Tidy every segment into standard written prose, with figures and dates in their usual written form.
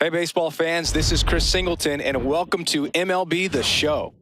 Hey, baseball fans, this is Chris Singleton, and welcome to MLB The Show.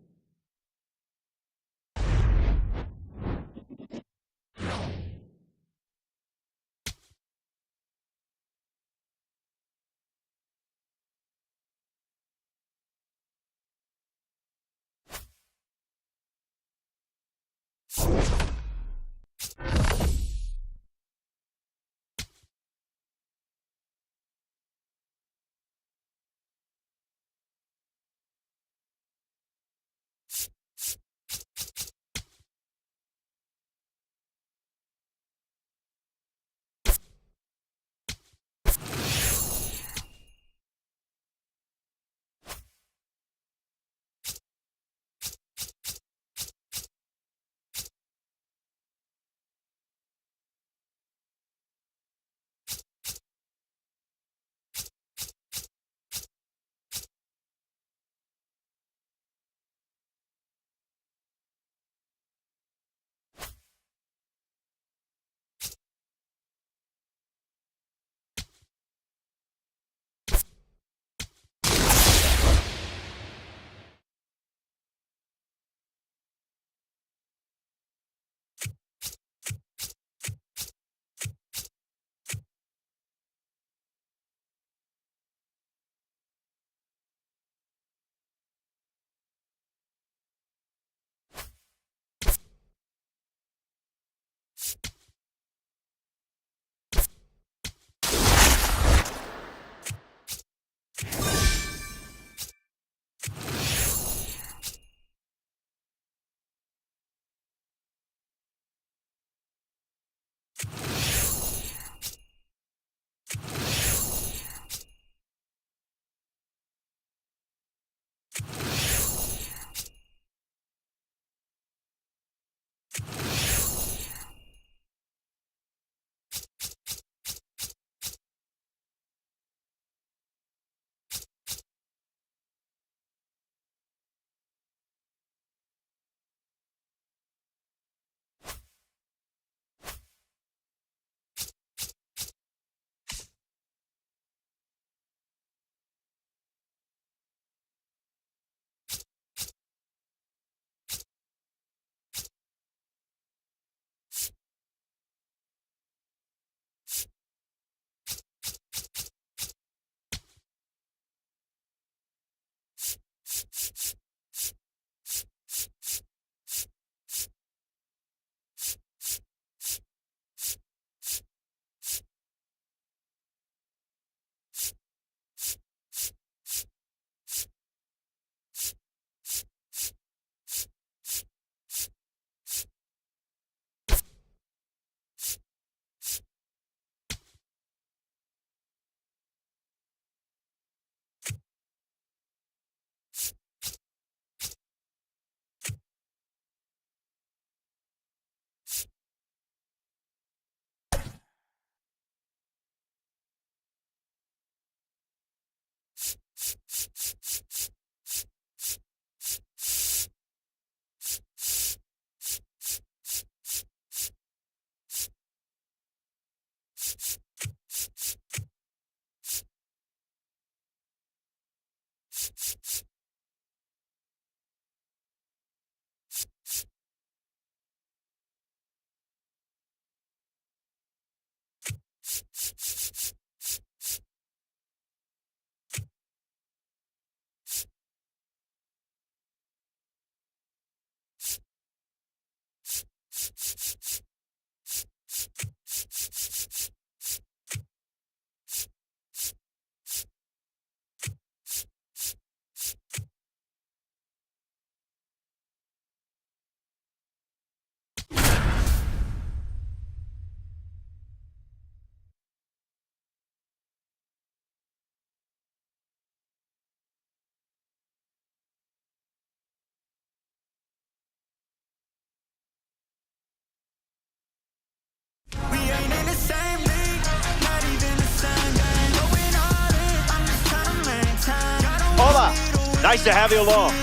Hola, nice to have you along.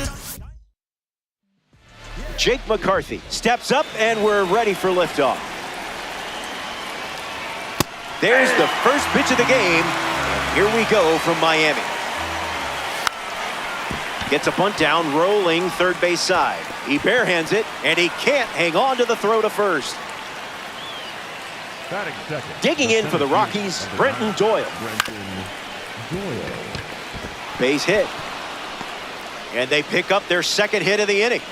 Jake McCarthy steps up and we're ready for liftoff. There's the first pitch of the game. Here we go from Miami. Gets a bunt down, rolling third base side. He barehands it, and he can't hang on to the throw to first. Digging in for the Rockies, Brenton Doyle. Base hit. And they pick up their second hit of the inning.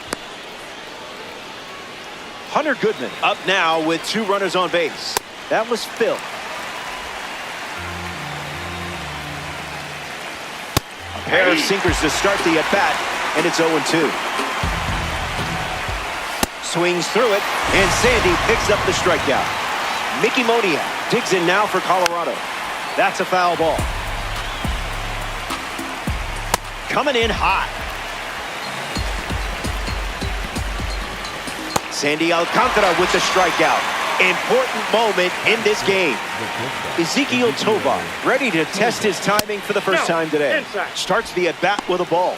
Hunter Goodman up now with 2 runners on base. That was Phil. A pair of sinkers to start the at-bat, and it's 0-2. Swings through it, and Sandy picks up the strikeout. Mickey Moniak digs in now for Colorado. That's a foul ball. Coming in hot. Sandy Alcantara with the strikeout. Important moment in this game. Ezekiel Tovar ready to test his timing for the first time today. Starts the at-bat with a ball.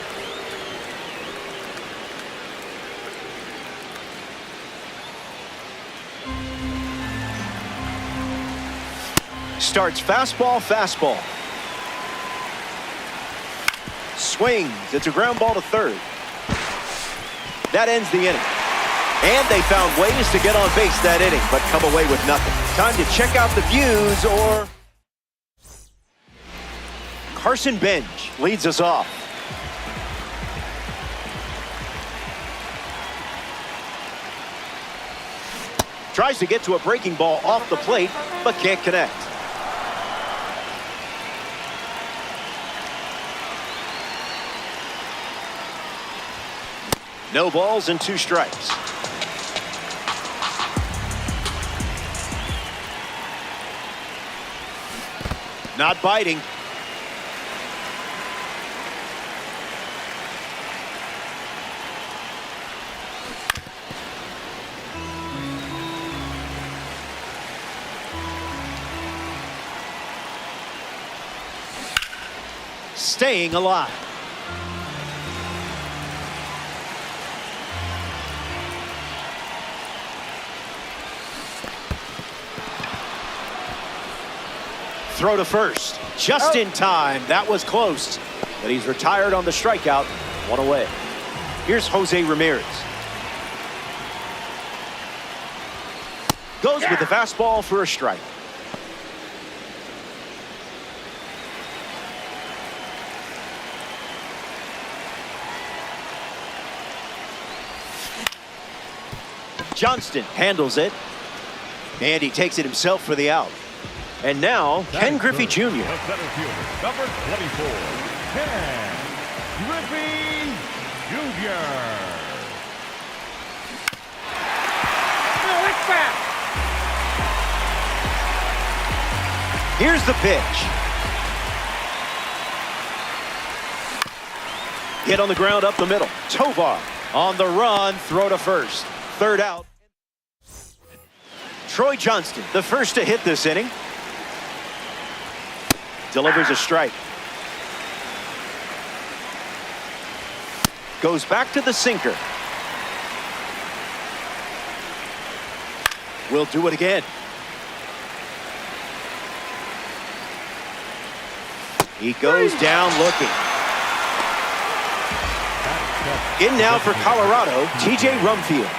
Starts fastball, fastball. Swings. It's a ground ball to third. That ends the inning. And they found ways to get on base that inning, but come away with nothing. Time to check out the views, or... Carson Bench leads us off. Tries to get to a breaking ball off the plate, but can't connect. No balls and 2 strikes. Not biting. Staying alive. Throw to first, just in time. That was close, but he's retired on the strikeout. 1 away. Here's Jose Ramirez. Goes with the fastball for a strike. Johnston handles it, and he takes it himself for the out. And now, Ken Griffey Jr. Number 24, Ken Griffey Jr. Here's the pitch. Hit on the ground up the middle. Tovar on the run, throw to first. Third out. Troy Johnston, the first to hit this inning. Delivers a strike. Goes back to the sinker. We'll do it again. He goes down looking. In now for Colorado, TJ Rumfield.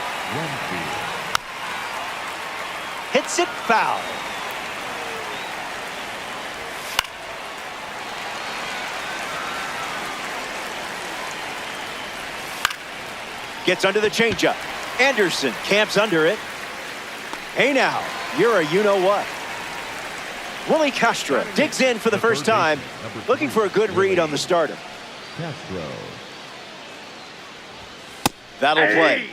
Hits it foul. Gets under the changeup. Anderson camps under it. Hey now, you're a you-know-what. Willie Castro digs in for the first time, looking for a good read on the starter. Castro. That'll play.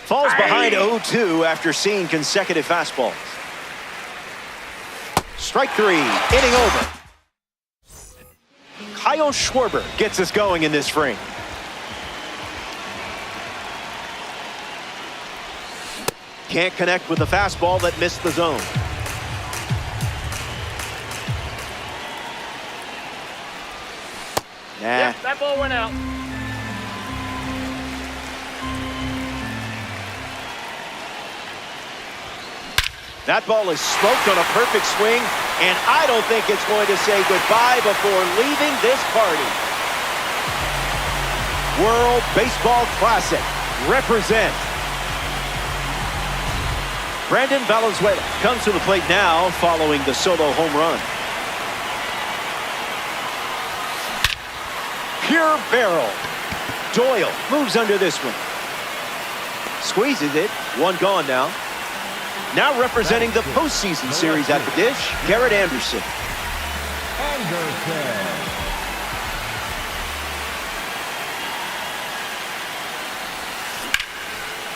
Falls behind 0-2 after seeing consecutive fastballs. Strike 3, inning over. Kyle Schwarber gets us going in this frame. Can't connect with the fastball that missed the zone. Yep, that ball went out. That ball is smoked on a perfect swing, and I don't think it's going to say goodbye before leaving this party. World Baseball Classic. Represent. Brandon Valenzuela comes to the plate now following the solo home run. Pure barrel. Doyle moves under this one. Squeezes it. One gone now. Now representing the postseason series at the dish, Garrett Anderson.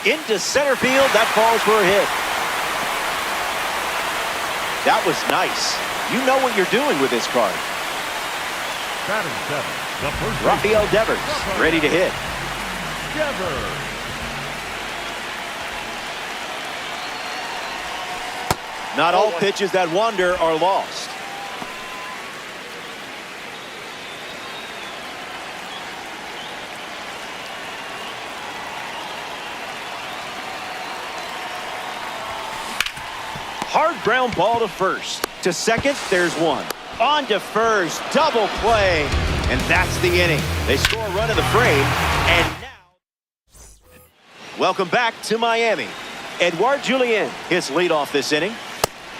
Into center field, that falls for a hit. That was nice. You know what you're doing with this card. Rafael Devers, ready to hit. Not all pitches that wander are lost. Hard ground ball to first. To second, there's one. On to first, double play. And that's the inning. They score a run in the frame, and now... Welcome back to Miami. Edouard Julien, his leadoff this inning.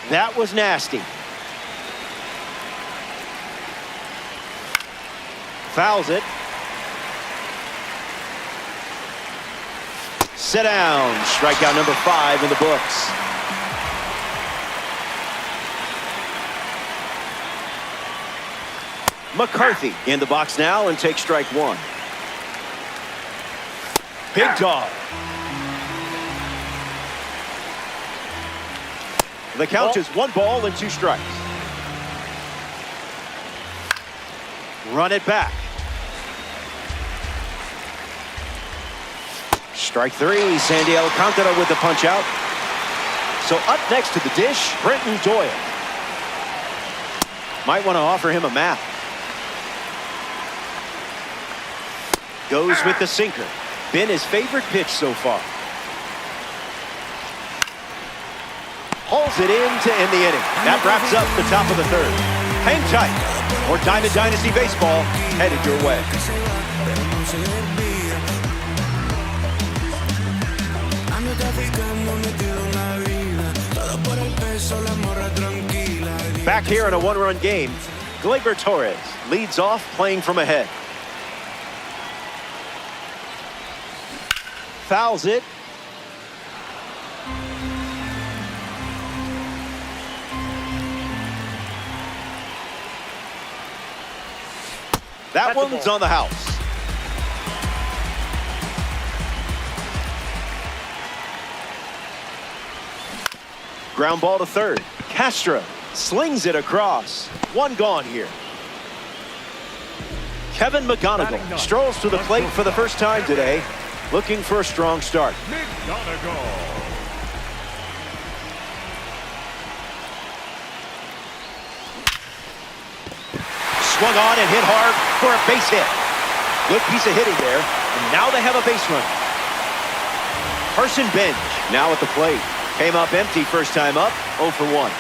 That was nasty. Fouls it. Sit down. Strikeout number 5 in the books. McCarthy in the box now and takes strike 1. Big dog. The count is 1 ball and 2 strikes. Run it back. Strike 3, Sandy Alcantara with the punch out. So up next to the dish, Brenton Doyle. Might want to offer him a map. Goes with the sinker. Been his favorite pitch so far. Hauls it in to end the inning. That wraps up the top of the 3rd. Hang tight. More Diamond Dynasty Baseball headed your way. Back here in a 1-run game, Gleyber Torres leads off playing from ahead. Fouls it. That one's on the house. Ground ball to third. Castro slings it across. 1 gone here. Kevin McGonigal strolls to the plate for the first time today, looking for a strong start. Swung on and hit hard for a base hit. Good piece of hitting there, and now they have a base runner. Carson Bench now at the plate. Came up empty first time up, 0 for 1.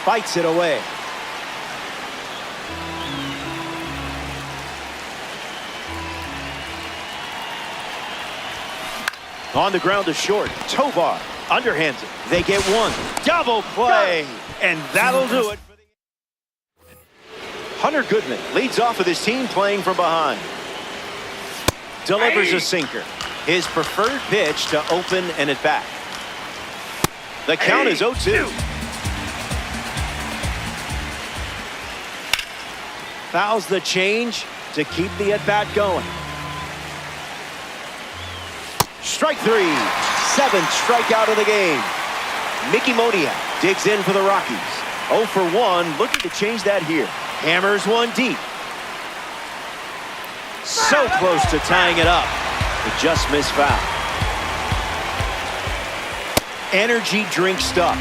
Fights it away. On the ground to short. Tovar underhands it. They get 1. Double play. And that'll do it. Hunter Goodman leads off with his team playing from behind. Delivers a sinker. His preferred pitch to open an at-bat. The count is 0-2. Fouls the change to keep the at-bat going. Strike 3. 7th strikeout of the game. Mickey Moniak digs in for the Rockies. 0 for 1, looking to change that here. Hammers 1 deep. So close to tying it up. It just missed foul. Energy drink stuff.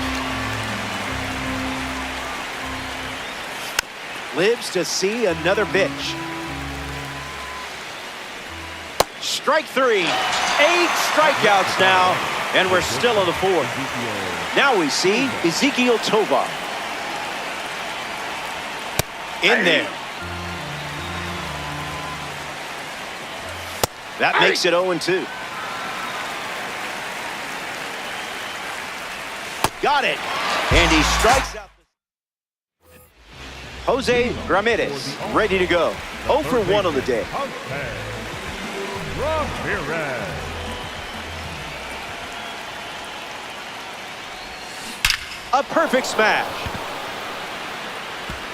Lives to see another pitch. Strike 3. 8 strikeouts now. And we're still in the fourth. Now we see Ezekiel Tovar. In there. That makes it 0-2. Got it. And he strikes out. Jose Ramirez, ready to go. 0 for 1 on the day. A perfect smash.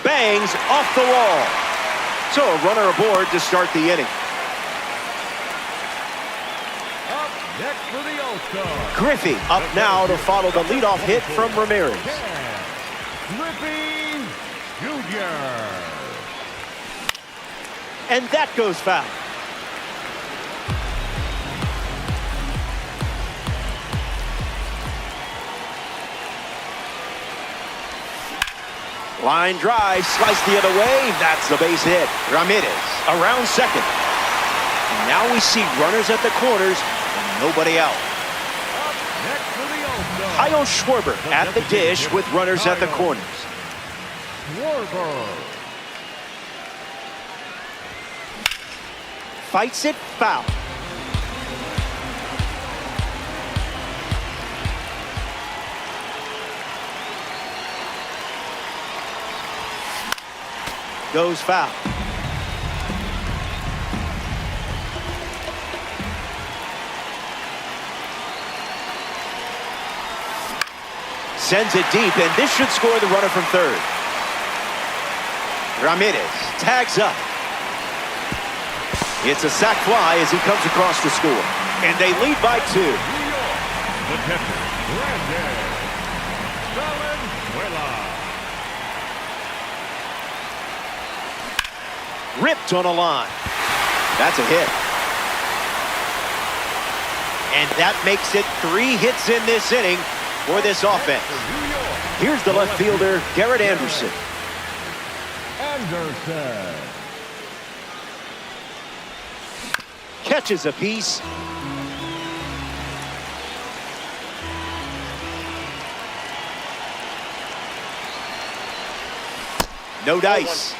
Bangs off the wall. So a runner aboard to start the inning. Up next for the All-Star. Griffey up now to follow the leadoff hit from Ramirez. Griffey Jr. And that goes foul. Line drive, sliced the other way. That's the base hit. Ramirez around second. And now we see runners at the corners and nobody out. Up next for the All-Star. Kyle Schwarber at the dish with runners at the corners. Schwarber. Fights it, foul. Goes foul. Sends it deep, and this should score the runner from third. Ramirez tags up. It's a sac fly as he comes across to score. And they lead by 2. New York. The catcher, Brandon Valenzuela. Ripped on a line. That's a hit. And that makes it 3 hits in this inning for this offense. New York. Here's the left fielder, Garrett Anderson. Anderson. Catches a piece. No dice.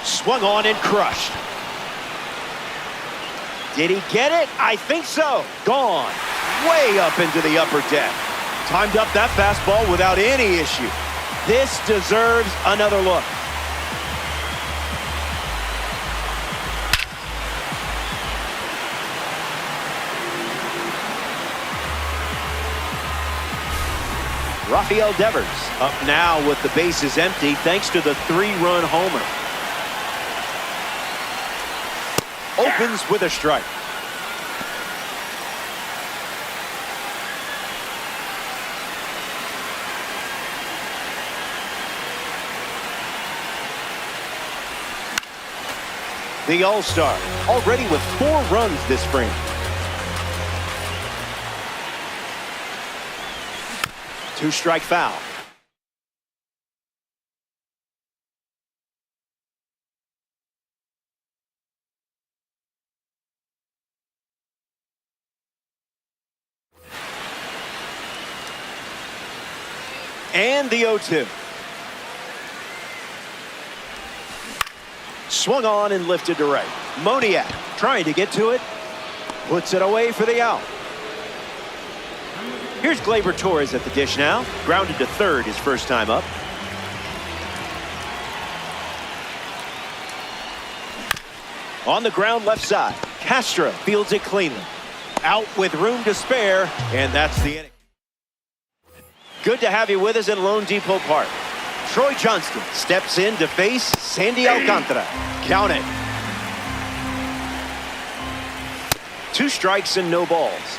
Swung on and crushed. Did he get it? I think so. Gone. Way up into the upper deck. Timed up that fastball without any issue. This deserves another look. Rafael Devers up now with the bases empty thanks to the 3-run homer. Opens with a strike. The All-Star, already with 4 runs this spring. Two-strike foul. And the 0-2. Swung on and lifted to right. Moniak trying to get to it. Puts it away for the out. Here's Gleyber Torres at the dish now. Grounded to third his first time up. On the ground left side. Castro fields it cleanly. Out with room to spare, and that's the inning. Good to have you with us at Lone Depot Park. Troy Johnston steps in to face Sandy Alcantara. Count it. 2 strikes and no balls.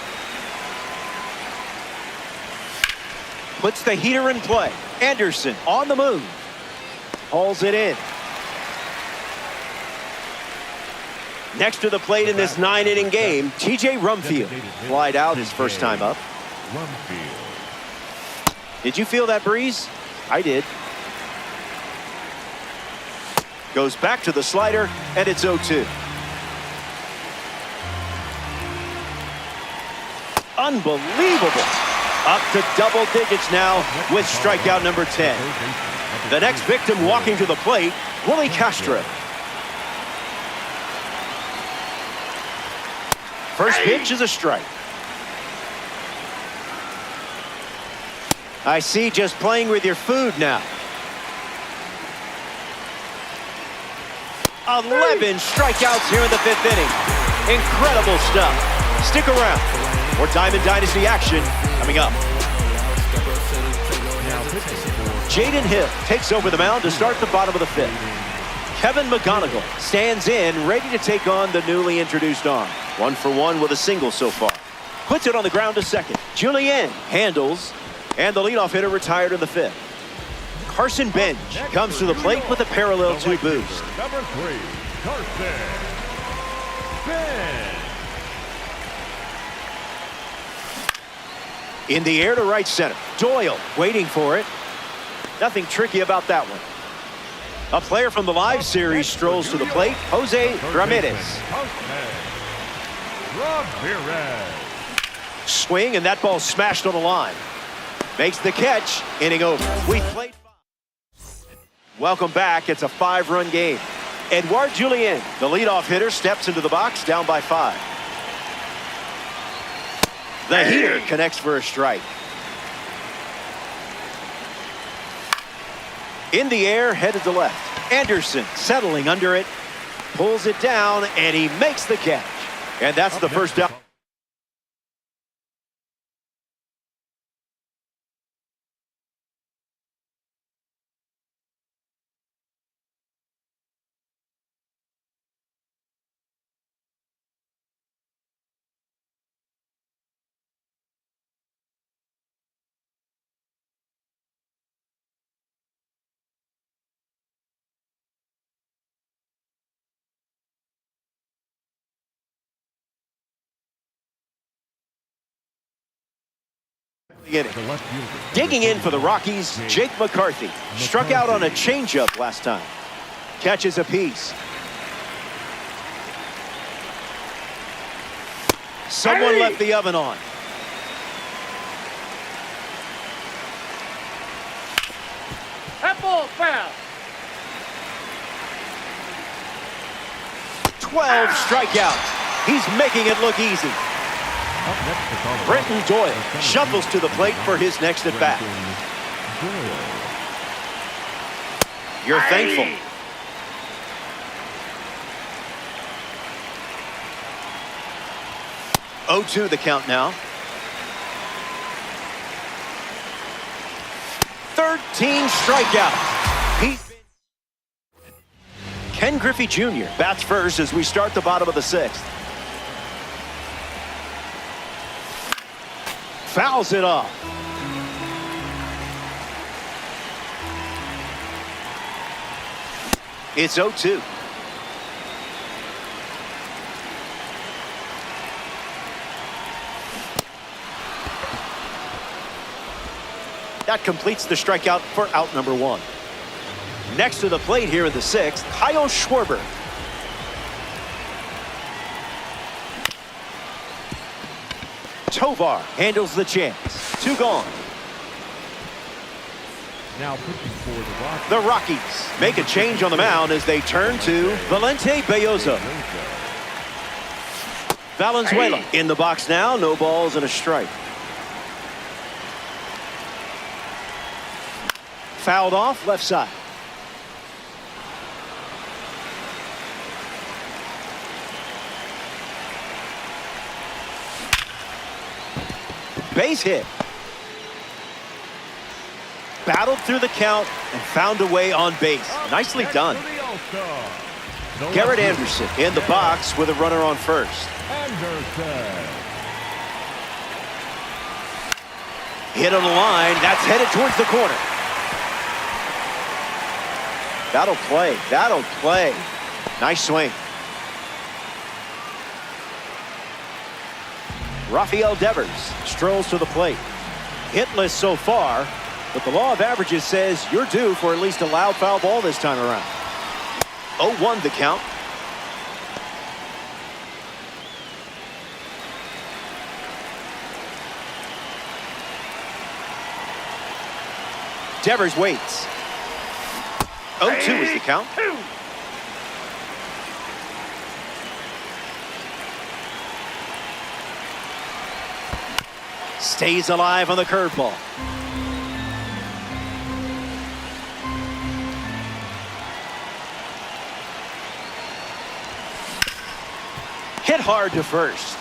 Puts the heater in play. Anderson on the move. Hauls it in. Next to the plate in this 9-inning game, TJ Rumfield flied out his first time up. Rumfield. Did you feel that breeze? I did. Goes back to the slider, and it's 0-2. Unbelievable. Up to double digits now with strikeout number 10. The next victim walking to the plate, Willie Castro. First pitch is a strike. I see, just playing with your food now. 11 strikeouts here in the 5th inning. Incredible stuff. Stick around. More Diamond Dynasty action coming up. Jaden Hill takes over the mound to start the bottom of the 5th. Kevin McGonigal stands in, ready to take on the newly introduced arm. 1 for 1 with a single so far. Puts it on the ground to second. Julien handles, and the leadoff hitter retired in the 5th. Carson Bench comes to the plate with a parallel 2 boost. Number 3, Carson Bench. In the air to right center. Doyle waiting for it. Nothing tricky about that one. A player from the live series strolls to the plate. Jose Ramirez. Swing, and that ball smashed on the line. Makes the catch. Inning over. We played. Welcome back. It's a 5-run game. Edouard Julien, the leadoff hitter, steps into the box down by 5. The heater connects for a strike. In the air, headed to left. Anderson settling under it. Pulls it down, and he makes the catch. And that's the first down. Digging in for the Rockies, Jake McCarthy. Struck out on a changeup last time. Catches a piece. Someone left the oven on. That ball foul. 12 strikeouts. He's making it look easy. Brenton Doyle shuffles to the plate for his next at bat. You're thankful. Oh, 0-2 the count now. 13 strikeouts. Ken Griffey Jr. bats first as we start the bottom of the 6th. Fouls it off. It's 0-2. That completes the strikeout for out number 1. Next to the plate here in the 6th, Kyle Schwarber. Tovar handles the chance. 2 gone. Now pitching for the Rockies make a change on the mound as they turn to Valente Belloso. Valenzuela in the box now. No balls and a strike. Fouled off left side. Base hit. Battled through the count and found a way on base. Nicely done. Garrett Anderson in the box with a runner on first. Hit on the line. That's headed towards the corner. That'll play. That'll play. Nice swing. Rafael Devers strolls to the plate. Hitless so far, but the law of averages says you're due for at least a loud foul ball this time around. 0-1 the count. Devers waits. 0-2 is the count. Stays alive on the curveball. Hit hard to first.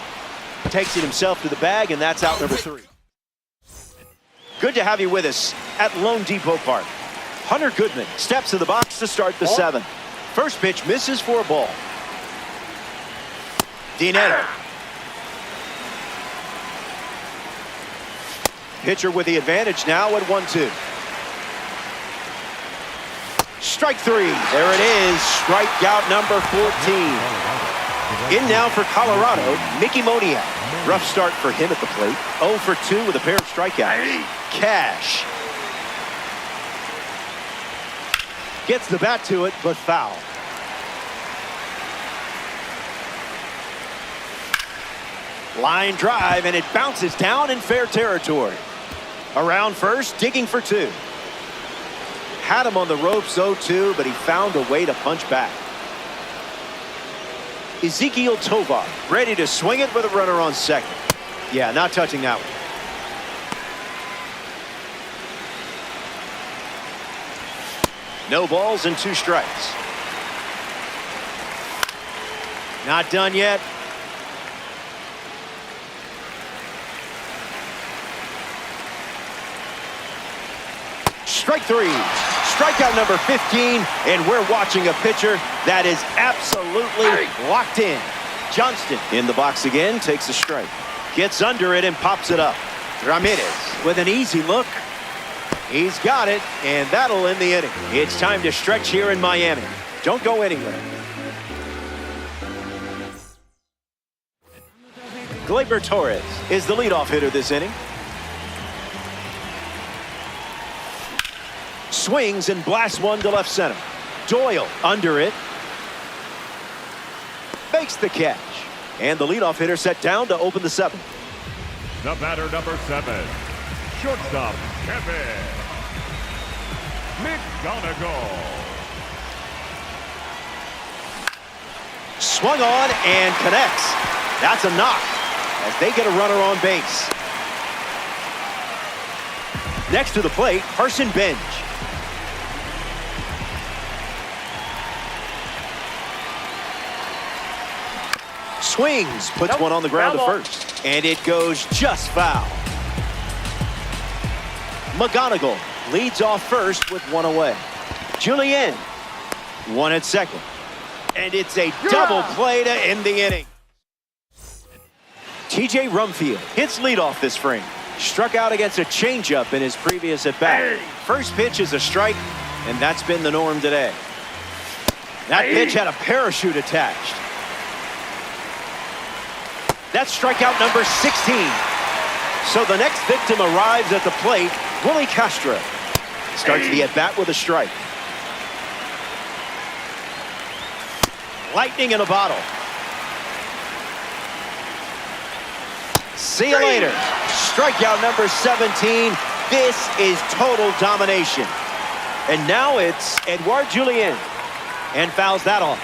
Takes it himself to the bag, and that's out number 3. Good to have you with us at Lone Depot Park. Hunter Goodman steps to the box to start the 7th. First pitch misses for a ball. DiNetto. Pitcher with the advantage now at 1-2. Strike 3. There it is. Strikeout number 14. In now for Colorado, Mickey Moniak. Rough start for him at the plate. 0 for 2 with a pair of strikeouts. Cash gets the bat to it, but foul. Line drive, and it bounces down in fair territory. Around first, digging for 2. Had him on the ropes 0-2, but he found a way to punch back. Ezekiel Tovar ready to swing it with a runner on second. Yeah, not touching that one. No balls and 2 strikes. Not done yet. Strike 3. Strikeout number 15, and we're watching a pitcher that is absolutely locked in. Johnston in the box again, takes a strike. Gets under it and pops it up. Ramirez with an easy look. He's got it, and that'll end the inning. It's time to stretch here in Miami. Don't go anywhere. Gleyber Torres is the leadoff hitter this inning. Swings and blasts one to left center. Doyle under it. Makes the catch. And the leadoff hitter set down to open the 7th. The batter, number 7, shortstop, Kevin McGonigal. Swung on and connects. That's a knock as they get a runner on base. Next to the plate, Carson Bench. Swings, puts one on the ground to first, and it goes just foul. McGonigal leads off first with 1 away. Julien, 1 at second, and it's a double play to end the inning. TJ Rumfield hits leadoff this frame. Struck out against a changeup in his previous at-bat. First pitch is a strike, and that's been the norm today. That pitch had a parachute attached. That's strikeout number 16. So the next victim arrives at the plate, Willie Castro. Starts the at-bat with a strike. Lightning in a bottle. See you later. Strikeout number 17. This is total domination. And now it's Edouard Julien. And fouls that off.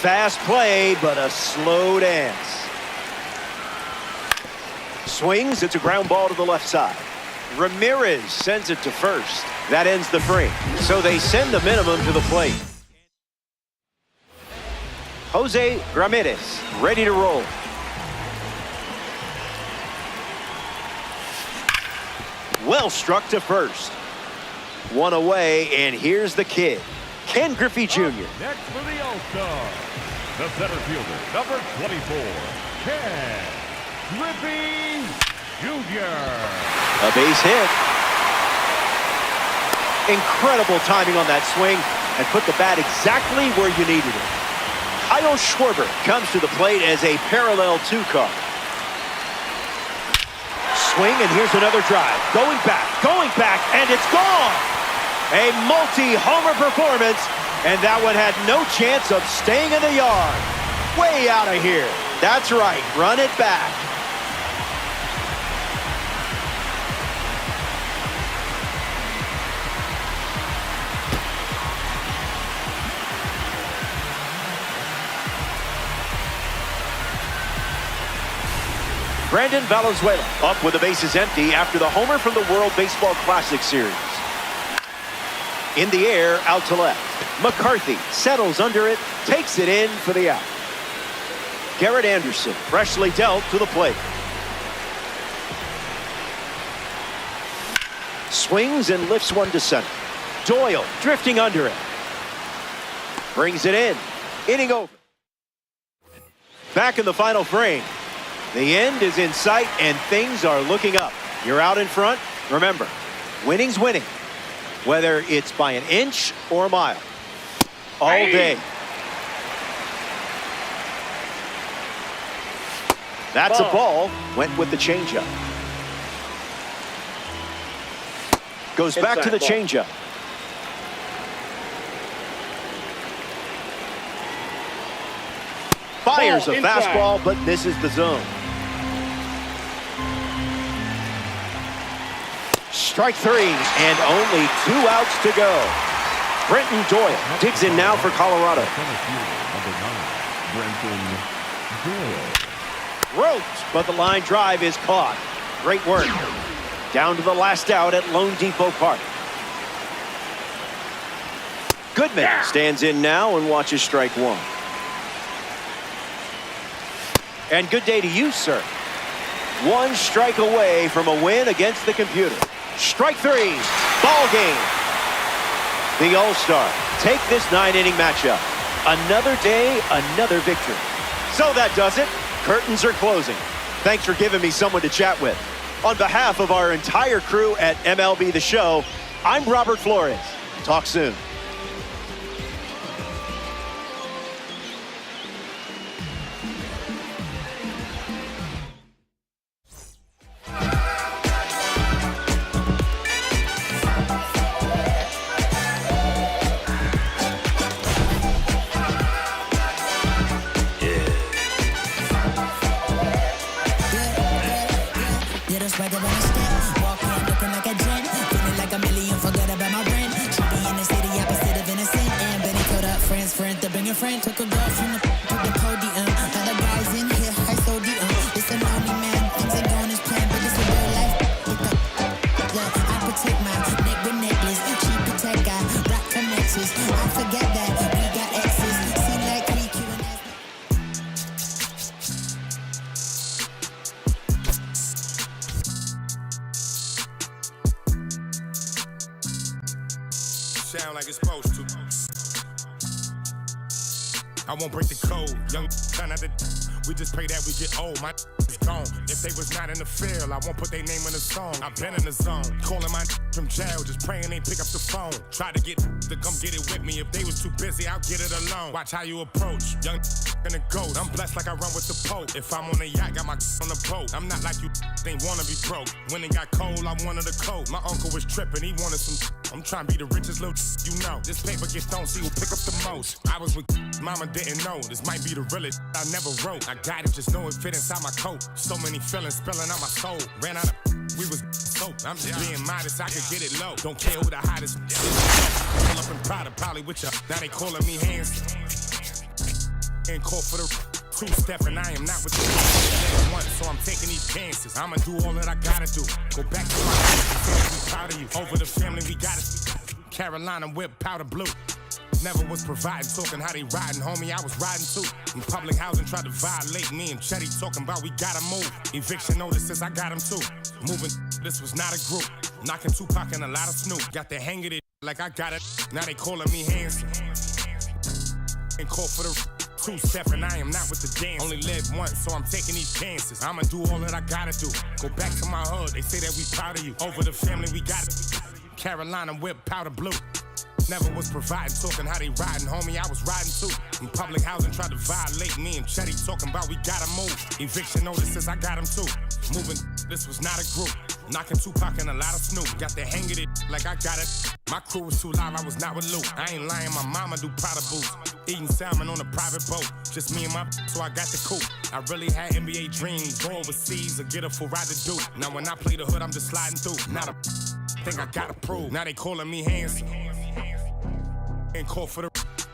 Fast play, but a slow dance. Swings, it's a ground ball to the left side. Ramirez sends it to first. That ends the frame. So they send the minimum to the plate. Jose Ramirez ready to roll. Well struck to first. 1 away, and here's the kid, Ken Griffey Jr. Next for the All-Star, the center fielder, number 24, Ken Griffey Jr. A base hit. Incredible timing on that swing, and put the bat exactly where you needed it. Kyle Schwarber comes to the plate as a parallel 2-car. Swing, and here's another drive. Going back, and it's gone. A multi-homer performance, and that one had no chance of staying in the yard. Way out of here. That's right, run it back. Brandon Valenzuela up with the bases empty after the homer from the World Baseball Classic Series. In the air, out to left. McCarthy settles under it, takes it in for the out. Garrett Anderson freshly dealt to the plate. Swings and lifts one to center. Doyle drifting under it. Brings it in. Inning over. Back in the final frame. The end is in sight and things are looking up. You're out in front. Remember, winning's winning. Whether it's by an inch or a mile. All day. That's a ball. Went with the changeup. Goes back to the changeup. Fires a fastball, but misses the zone. Strike three, and only 2 outs to go. Brenton Doyle digs in now for Colorado. Roped, but the line drive is caught. Great work. Down to the last out at Lone Depot Park. Goodman stands in now and watches strike one. And good day to you, sir. 1 strike away from a win against the computer. Strike three, ball game. The All-Star take this 9-inning matchup. Another day, another victory. So that does it. Curtains are closing. Thanks for giving me someone to chat with. On behalf of our entire crew at MLB The Show, I'm Robert Flores. Talk soon. Friend took a girl from the podium. Other guys in here, I so deep. It's a lonely man, things ain't going as planned, but it's a real life. Yeah, I protect my neck with necklace. She protect I rock connections. I forget that we got exes. Seem like we sound like it's supposed to. I won't break the code, young son of the. We just pray that we get old, my is gone. If they was not in the field, I won't put their name in the song. I've been in the zone, calling my from jail, just praying they pick up the phone. Try to get to come get it with me. If they was too busy, I'll get it alone. Watch how you approach, young and a ghost. I'm blessed like I run with the Pope. If I'm on the yacht, got my on the boat. I'm not like you, they wanna be broke. When it got cold, I wanted a coat. My uncle was tripping, he wanted some. I'm trying to be the richest little you know. This paper gets thrown, see who pick up the most. I was with mama, didn't know. This might be the realest I never wrote. I got it, just know it fit inside my coat. So many feelings spilling out my soul. Ran out of we was soap. I'm just being modest, I could get it low. Don't care who the hottest pull up in Prada, probably with ya. Now they calling me handsome. And call for the two-step, and I am not with the one, so I'm taking these chances. I'ma do all that I gotta do. Go back to my family, we proud of you. Over the family, we got it. Carolina whip, powder blue. Never was providing, talking how they riding, homie, I was riding too. In public housing, tried to violate me and Chetty talking about we gotta move. Eviction notices, I got them too. Moving, this was not a group. Knocking Tupac and a lot of Snoop. Got their hang of it like I got it. Now they calling me handsome. And call for the two-step, and I am not with the dance. Only live once, so I'm taking these chances. I'ma do all that I gotta do. Go back to my hood, they say that we proud of you. Over the family, we got it. Carolina whip, powder blue. Never was providing, talking how they riding, homie, I was riding too. In public housing, tried to violate me and Chetty talking about we gotta move. Eviction notices, I got them too. Moving, this was not a group. Knocking Tupac and a lot of Snoop. Got the hang of it like I got it. My crew was too live, I was not with Luke. I ain't lying, my mama do Prada boots. Eating salmon on a private boat. Just me and my so I got the coupe. I really had NBA dreams. Go overseas or get a full ride to do. Now when I play the hood, I'm just sliding through. Not a thing I gotta prove. Now they calling me handsome. And call for the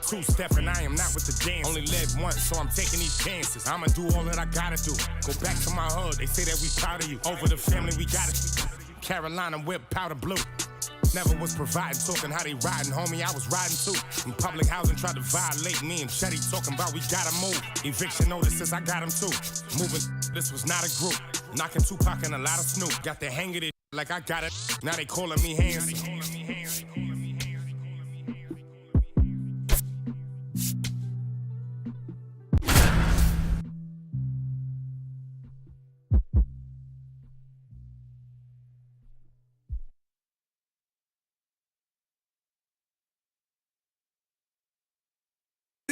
two-step and I am not with the dance. Only live once, so I'm taking these chances. I'ma do all that I gotta do. Go back to my hood, they say that we proud of you. Over the family, we got it. Carolina whip, powder blue. Never was providing, talking how they riding, homie, I was riding too. In public housing, tried to violate me and Chetty talking about we gotta move. Eviction notices, I got them too. Moving, this was not a group. Knocking Tupac and a lot of Snoop. Got the hang of it like I got it. Now they calling me handsome.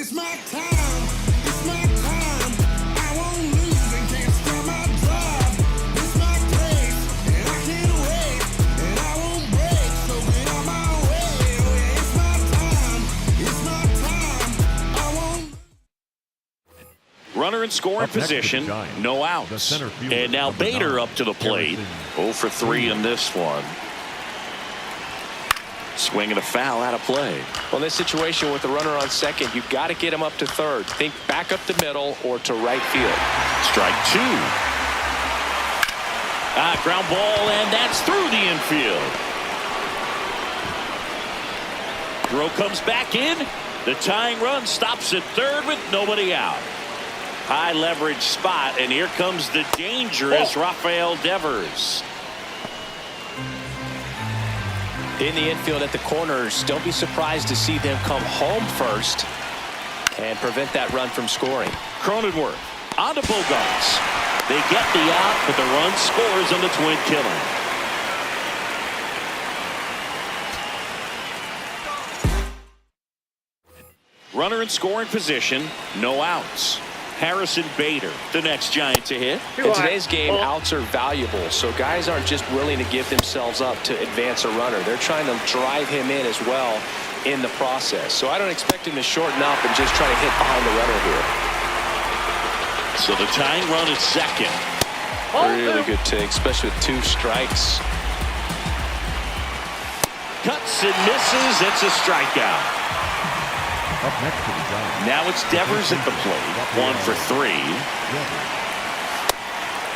It's my time, it's my time. I won't lose and can't stop my drive. It's my place, and I can't wait, and I won't break, so get on my way. Oh yeah, it's my time, I won't. Runner in scoring position, no outs. And now Bader up to the plate. 0 for 3 in this one. Swinging a foul out of play. Well, in this situation with the runner on second, you've got to get him up to third. Think back up the middle or to right field. Strike 2. Ground ball, and that's through the infield. Throw comes back in. The tying run stops at third with nobody out. High leverage spot, and here comes the dangerous Rafael Devers. In the infield at the corners, don't be surprised to see them come home first and prevent that run from scoring. Cronenworth on to Bogarts. They get the out, but the run scores on the twin killer. Runner in scoring position, no outs. Harrison Bader, the next Giant to hit. In today's game, outs are valuable, so guys aren't just willing to give themselves up to advance a runner. They're trying to drive him in as well in the process. So I don't expect him to shorten up and just try to hit behind the runner here. So the tying run is second. Really good take, especially with 2 strikes. Cuts and misses. It's a strikeout. Up next to the Giants. Now it's Devers at the plate. 1 for 3.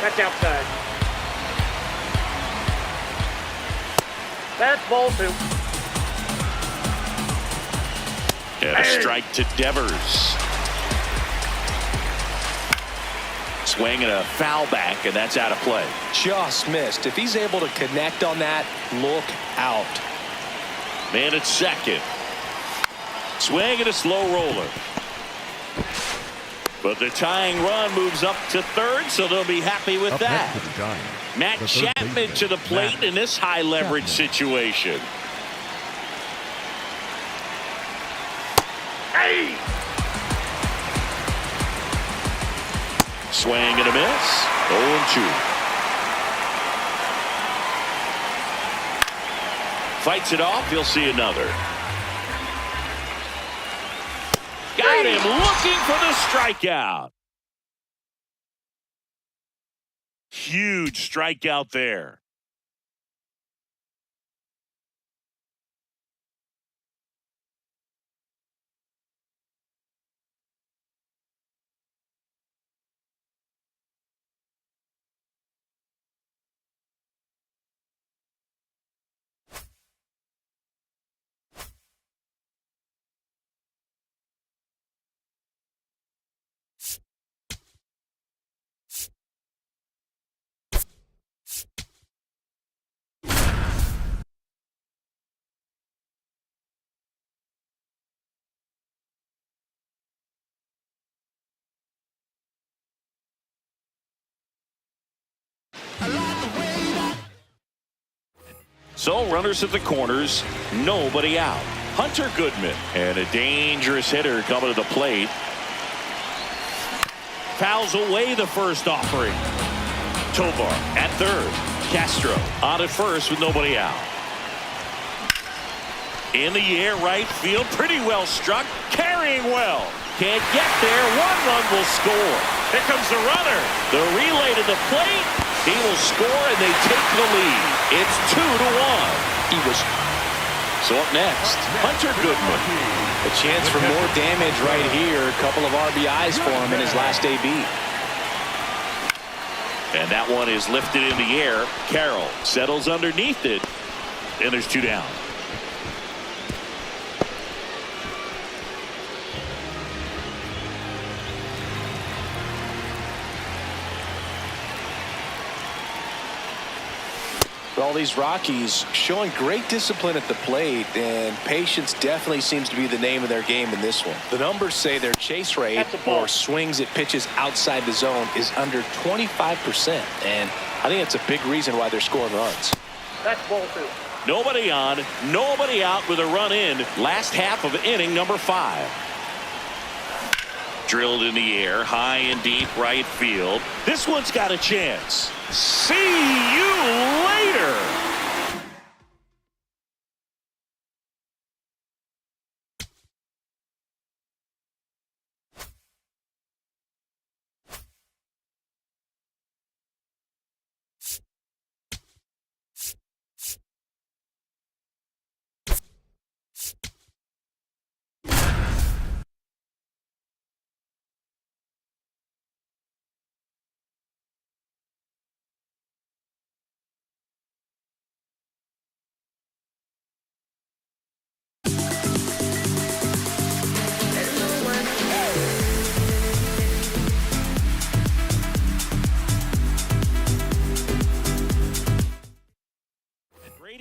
That's outside. That's ball 2. And a strike to Devers. Swing and a foul back, and that's out of play. Just missed. If he's able to connect on that, look out. Man at second. Swing and a slow roller. But the tying run moves up to third, so they'll be happy with that. Matt Chapman to the plate in this high leverage situation. Hey! Swing and a miss. 0-2. Fights it off. He'll see another. Got him looking for the strikeout. Huge strikeout there. So runners at the corners, nobody out. Hunter Goodman and a dangerous hitter coming to the plate. Fouls away the first offering. Tovar at third. Castro on at first with nobody out. In the air, right field, pretty well struck, carrying well. Can't get there, one run will score. Here comes the runner. The relay to the plate. He will score and they take the lead. It's 2-1. He was. So up next, Hunter Goodman. A chance for more damage right here. A couple of RBIs for him in his last AB. And that one is lifted in the air. Carroll settles underneath it. And there's 2 down. All these Rockies showing great discipline at the plate, and patience definitely seems to be the name of their game in this one. The numbers say their chase rate or swings at pitches outside the zone is under 25%, and I think that's a big reason why they're scoring runs. That's ball 2. Nobody on, nobody out with a run in. Last half of inning number 5. Drilled in the air, high and deep right field. This one's got a chance. See you later.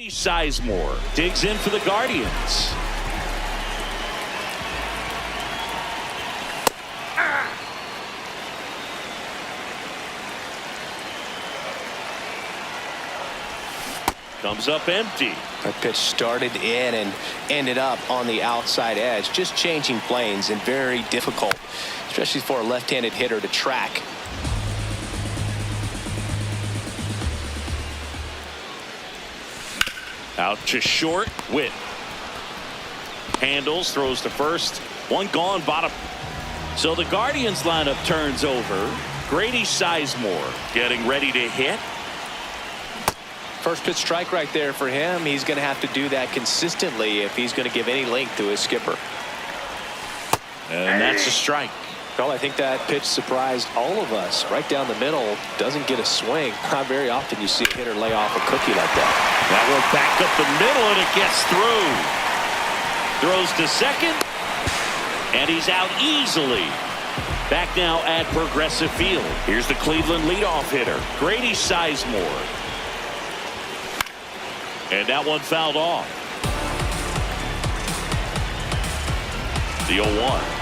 Sizemore digs in for the Guardians. Comes up empty. That pitch started in and ended up on the outside edge, just changing planes, and very difficult, especially for a left-handed hitter to track. Out to short. Witt handles, throws to first. One gone, bottom. So the Guardians lineup turns over. Grady Sizemore getting ready to hit. First pitch strike right there for him. He's going to have to do that consistently if he's going to give any length to his skipper. And that's a strike. Well, I think that pitch surprised all of us. Right down the middle, doesn't get a swing. Not very often you see a hitter lay off a cookie like that. That one back up the middle, and it gets through. Throws to second, and he's out easily. Back now at Progressive Field. Here's the Cleveland leadoff hitter, Grady Sizemore. And that one fouled off. The 0-1.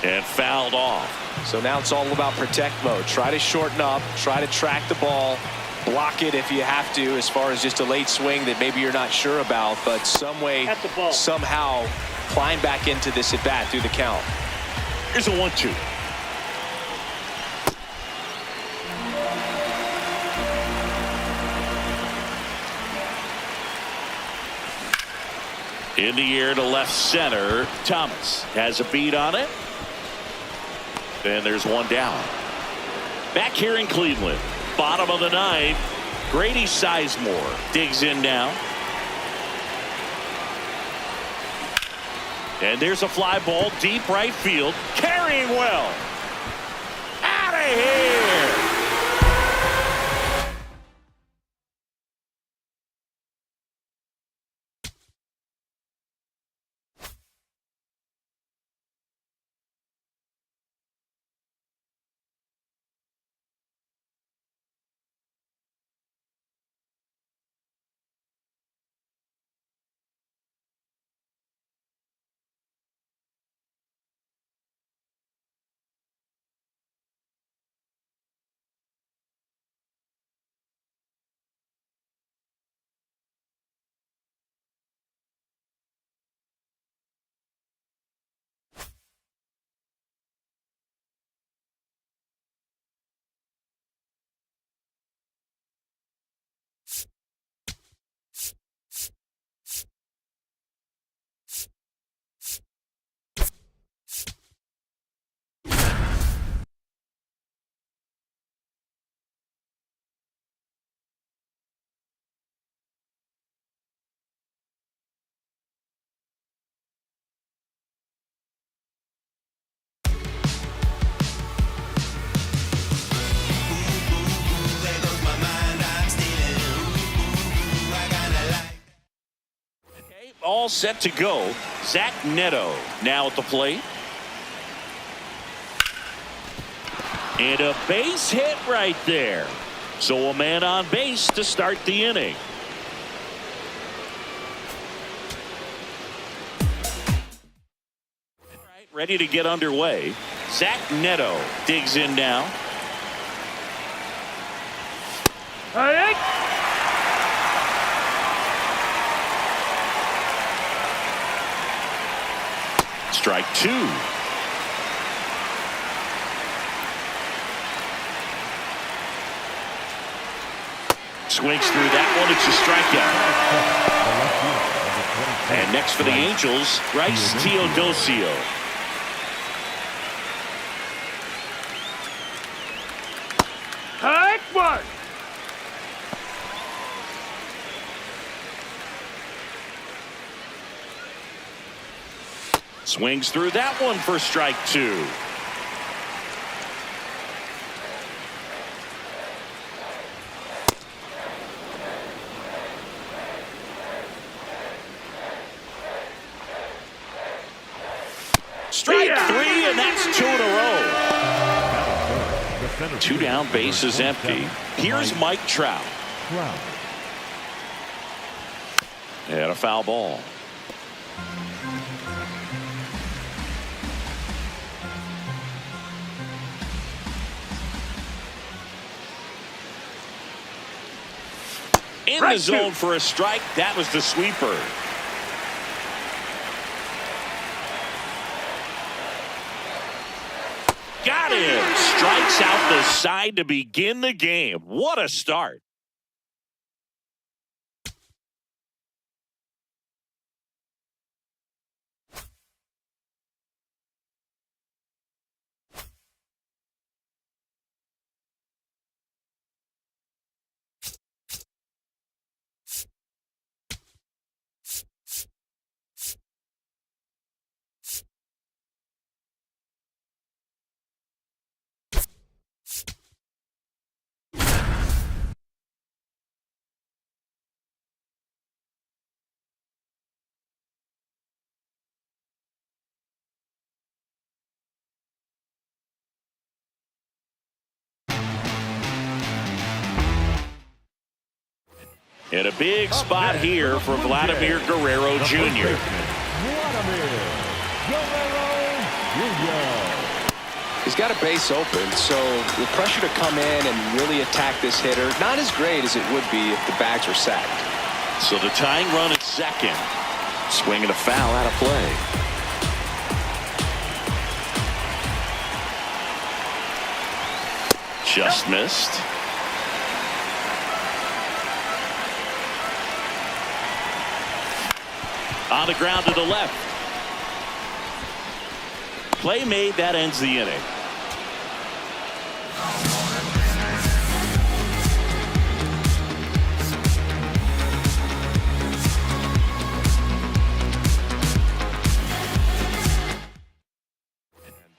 And fouled off. So now it's all about protect mode. Try to shorten up, try to track the ball, block it if you have to, as far as just a late swing that maybe you're not sure about, but some way, somehow climb back into this at bat through the count. Here's a 1-2. In the air to left center. Thomas has a beat on it. And there's one down. Back here in Cleveland, bottom of the ninth, Grady Sizemore digs in now. And there's a fly ball deep right field, carrying well. Out of here. all set to go. Zach Neto now at the plate. And a base hit right there. So a man on base to start the inning. All right, ready to get underway. Zach Neto digs in now. Hey, Strike two. Swings through that one. It's a strikeout. And next for the Angels, Bryce Teodosio. hike one. Swings through that one for strike two. Strike three, and that's two in a row. Two down, bases empty. Here's Mike Trout. And a foul ball. In the zone for a strike. That was the sweeper. Got him. Strikes out the side to begin the game. What a start. And a big spot here for Vladimir Guerrero Jr. He's got a base open, so the pressure to come in and really attack this hitter, not as great as it would be if the bags were sacked. So the tying run at second. Swinging a foul out of play. Just missed. On the ground to the left. Play made. That ends the inning.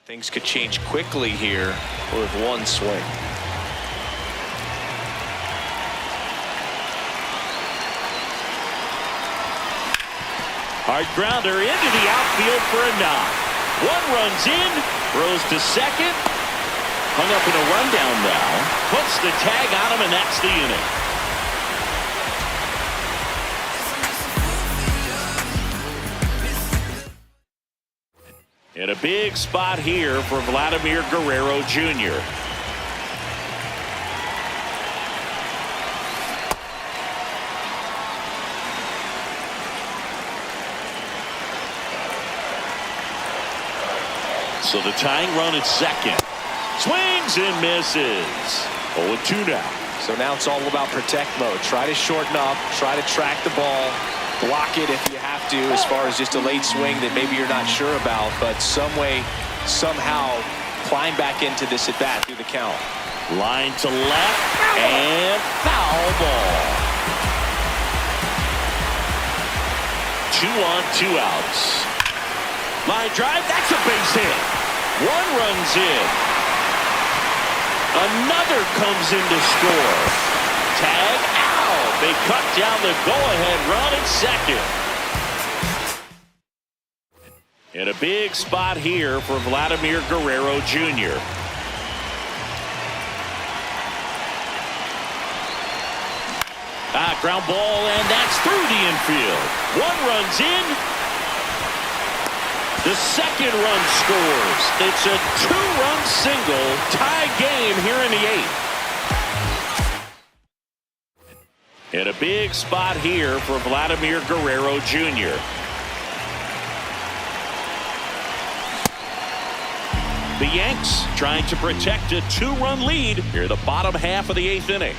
Things could change quickly here with one swing. Hard grounder into the outfield for a knock. One runs in, throws to second. Hung up in a rundown now. Puts the tag on him, and that's the inning. And a big spot here for Vladimir Guerrero Jr. So the tying run at second. Swings and misses. 0-2 now. So now it's all about protect mode. Try to shorten up, try to track the ball, block it if you have to, as far as just a late swing that maybe you're not sure about, but some way, somehow climb back into this at bat through the count. Line to left and foul ball. 2 on, 2 outs. Line drive, that's a base hit. One runs in. Another comes in to score. Tag out. They cut down the go-ahead run at second. And a big spot here for Vladimir Guerrero Jr. Ground ball, and that's through the infield. One run's in. The second run scores. It's a two-run single. Tie game here in the eighth. And a big spot here for Vladimir Guerrero Jr. The Yanks trying to protect a two-run lead here in the bottom half of the eighth inning.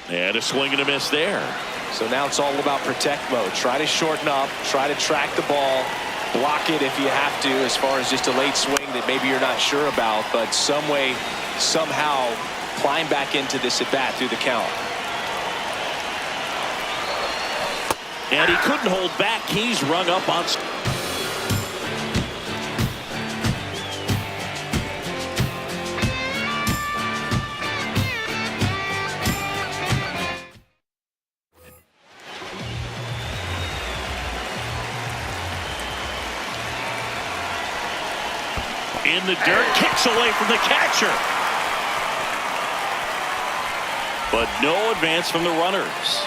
And a swing and a miss there. So now it's all about protect mode. Try to shorten up, try to track the ball, block it if you have to, as far as just a late swing that maybe you're not sure about, but some way, somehow climb back into this at bat through the count. And he couldn't hold back. He's rung up on. In the dirt, kicks away from the catcher. But no advance from the runners.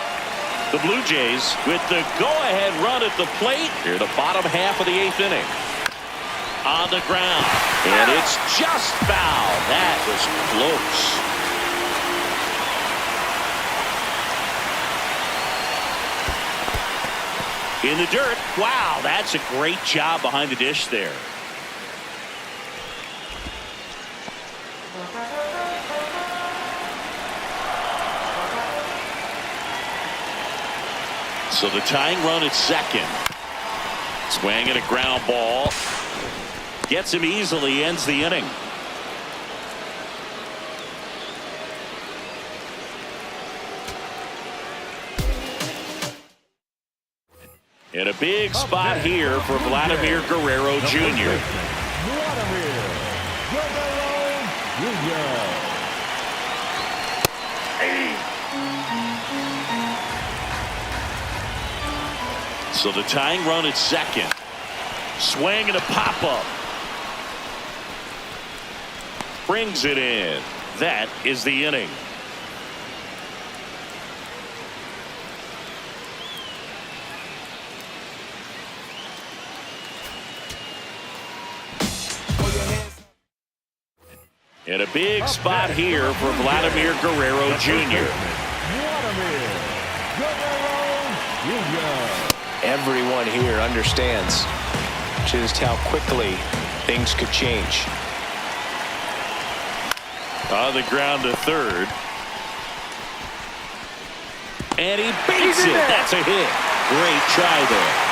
The Blue Jays with the go-ahead run at the plate here, the bottom half of the eighth inning. On the ground, and it's just foul. That was close. In the dirt. Wow, that's a great job behind the dish there. So the tying run at second. Swing and a ground ball. Gets him easily, ends the inning. And a big spot here for Vladimir Guerrero Jr. Vladimir Guerrero Jr. So the tying run at second. Swing and a pop-up. Brings it in. That is the inning. And a big spot here for Vladimir Guerrero Jr. Vladimir Guerrero Jr. Everyone here understands just how quickly things could change. On the ground to third. And he beats it. That's a hit. Great try there.